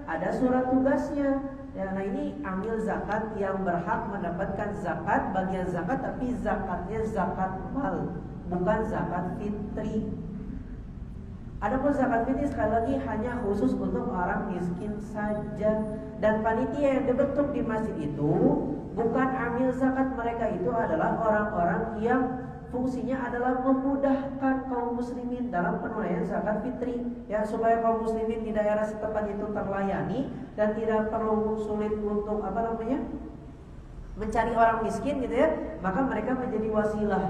ada surat tugasnya. Ya, nah ini amil zakat yang berhak mendapatkan zakat, bagian zakat, tapi zakatnya zakat mal, bukan zakat fitri. Adapun zakat fitri sekali lagi hanya khusus untuk orang miskin saja. Dan panitia yang dibentuk di masjid itu bukan amil zakat, mereka itu adalah orang-orang yang fungsinya adalah memudahkan kaum muslimin dalam penunaian zakat fitri, ya, supaya kaum muslimin di daerah setempat itu terlayani dan tidak perlu sulit untuk mencari orang miskin gitu ya. Maka mereka menjadi wasilah.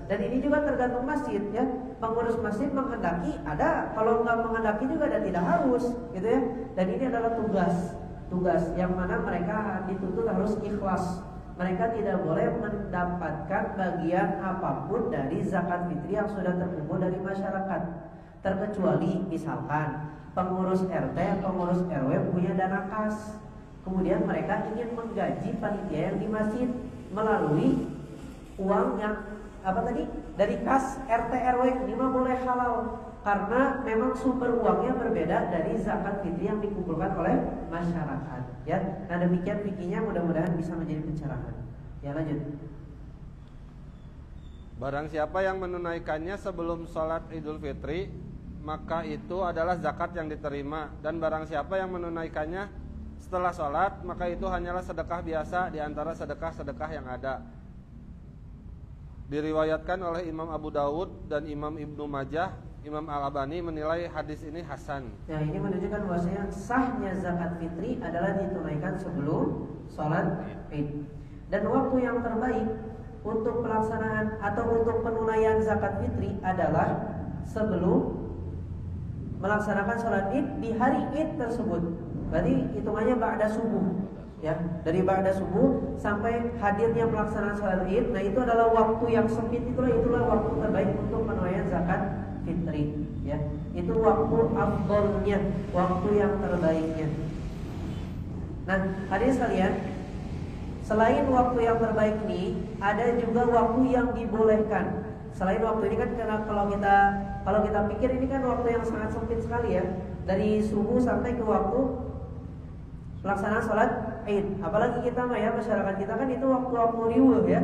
Dan ini juga tergantung masjid, ya. Pengurus masjid menghendaki ada, kalau nggak menghendaki juga ada, tidak harus gitu ya. Dan ini adalah tugas yang mana mereka dituntut harus ikhlas. Mereka tidak boleh mendapatkan bagian apapun dari zakat fitri yang sudah terkumpul dari masyarakat, terkecuali misalkan pengurus RT, pengurus RW punya dana kas, kemudian mereka ingin menggaji panitia yang di masjid melalui uang yang dari kas RT RW, ini mah boleh halal karena memang sumber uangnya berbeda dari zakat fitri yang dikumpulkan oleh masyarakat, ya. Nah, demikian fikihnya, mudah-mudahan bisa menjadi pencerahan. Ya, lanjut. Barang siapa yang menunaikannya sebelum sholat Idul Fitri, maka itu adalah zakat yang diterima. Dan barang siapa yang menunaikannya setelah sholat, maka itu hanyalah sedekah biasa di antara sedekah-sedekah yang ada. Diriwayatkan oleh Imam Abu Dawud dan Imam Ibnu Majah. Imam Al-Albani menilai hadis ini hasan. Nah, ini menunjukkan bahwasanya sahnya zakat fitri adalah ditunaikan sebelum sholat Id. Dan waktu yang terbaik untuk pelaksanaan atau untuk penunaian zakat fitri adalah sebelum melaksanakan sholat Id di hari Id tersebut. Berarti hitungannya ba'da subuh. Ya, dari ba'da subuh sampai hadirnya pelaksanaan sholat Id. Nah, itu adalah waktu yang sempit, itulah waktu terbaik untuk penunaian zakat fitri, ya. Itu waktu afdolnya, waktu yang terbaiknya. Nah, hadirin sekalian, selain waktu yang terbaik ini, ada juga waktu yang dibolehkan. Selain waktu ini kan, karena kalau kita pikir ini kan waktu yang sangat sempit sekali, ya. Dari subuh sampai ke waktu pelaksanaan sholat Id. Apalagi kita mah, ya, masyarakat kita kan itu waktu-waktu riweuh, ya.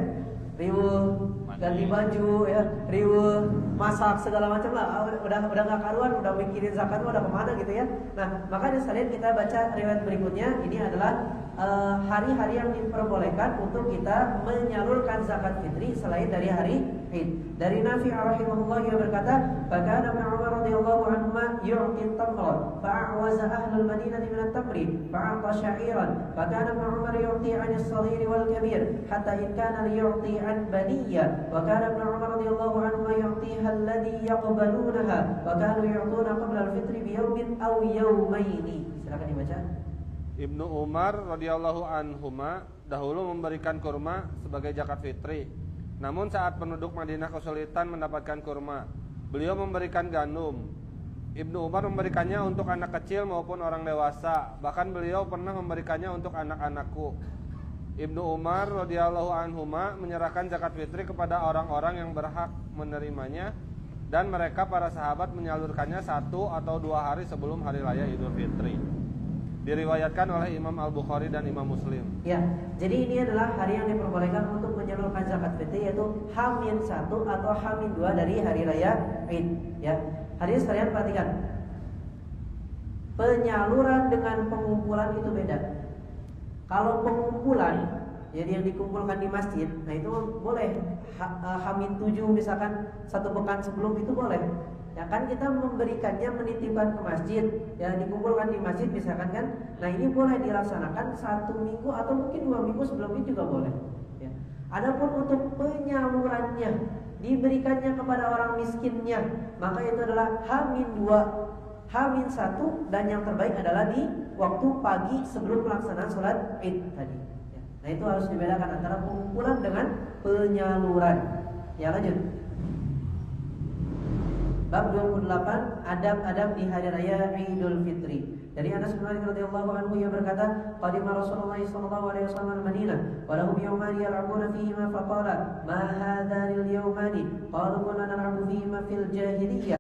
Riweuh ganti baju, ya, riweuh masak segala macam lah. Udah nggak karuan, udah mikirin zakat udah kemana gitu ya. Nah, maka sekalian kita baca riwayat berikutnya. Ini adalah hari-hari yang diperbolehkan untuk kita menyalurkan zakat fitri selain dari hari Id. Dari Nafi' rahimahullah yang berkata, "Fakana Ibnu Umar radhiyallahu anhuma yu'ti at-tamra, fa'awaza ahlul Madinah min at-tamri, fa'ata sya'iran. Fakana Ibnu Umar yu'ti 'an as-saghir wal kabir, hatta in kana yu'ti 'an baniyya. Wa kana Ibnu Umar radhiyallahu anhuma yu'tiha alladhi yaqbalunaha, wa kanu yu'tuna qabla al-fitri bi yawmin aw yawmaini." Silakan dibaca. Ibnu Umar radhiyallahu anhuma dahulu memberikan kurma sebagai zakat fitri. Namun saat penduduk Madinah kesulitan mendapatkan kurma, beliau memberikan gandum. Ibnu Umar memberikannya untuk anak kecil maupun orang dewasa. Bahkan beliau pernah memberikannya untuk anak-anakku. Ibnu Umar radhiyallahu anhuma menyerahkan zakat fitri kepada orang-orang yang berhak menerimanya, dan mereka para sahabat menyalurkannya 1 atau 2 hari sebelum hari raya Idul Fitri. Diriwayatkan oleh Imam Al-Bukhari dan Imam Muslim. Ya, jadi ini adalah hari yang diperbolehkan untuk menyalurkan zakat fitri, yaitu H-1 atau H-2 dari hari raya Id. Ya, hadirin sekalian perhatikan, penyaluran dengan pengumpulan itu beda. Kalau pengumpulan, jadi yang dikumpulkan di masjid, nah itu boleh. H-7 misalkan 1 pekan sebelum itu boleh. Ya kan, kita memberikannya, menitipkan ke masjid, ya, dikumpulkan di masjid misalkan kan. Nah, ini boleh dilaksanakan 1 minggu atau mungkin 2 minggu sebelum itu juga boleh, ya. Adapun untuk penyalurannya, diberikannya kepada orang miskinnya, maka itu adalah H-2, H-1, dan yang terbaik adalah di waktu pagi sebelum pelaksanaan sholat Id tadi, ya. Nah, itu harus dibedakan antara pengumpulan dengan penyaluran. Ya, lanjut. Bab 28, adab-adab di hari raya Idul Fitri. Dari Anas bin Malik radhiyallahu anhu yang berkata, "Qadima Rasulullah sallallahu alaihi wasallam Madinah, wa lahum yawman yal'abuna fihima faqala, ma hadzani al-yawmani? Qalu kunna nal'abu fihima fil jahiliyah."